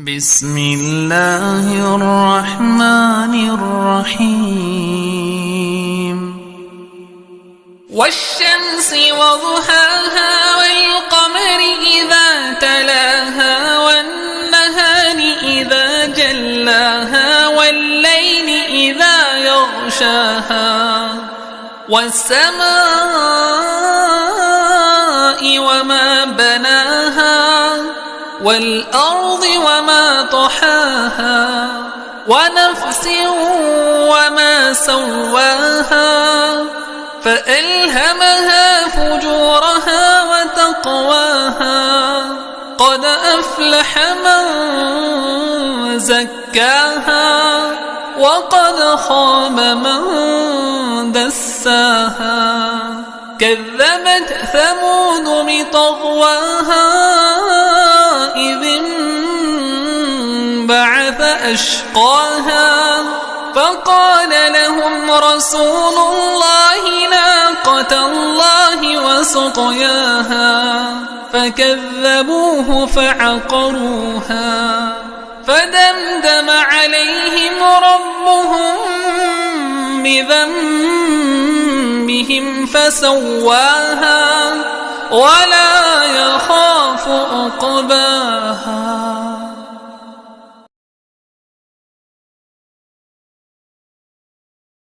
بسم الله الرحمن الرحيم والشمس وضحاها والقمر إذا تلاها والنهار إذا جلاها والليل إذا يغشاها والسماء وما بناها والأرض وما طحاها ونفس وما سواها فألهمها فجورها وتقواها قد أفلح من زكاها وقد خاب من دساها كذبت ثمود بطغواها إذ انبعث أشقاها فقال لهم رسول الله ناقة الله وسقياها فكذبوه فعقروها فدمدم عليهم ربهم بذنبهم فسواها ولا يخاف عقباها.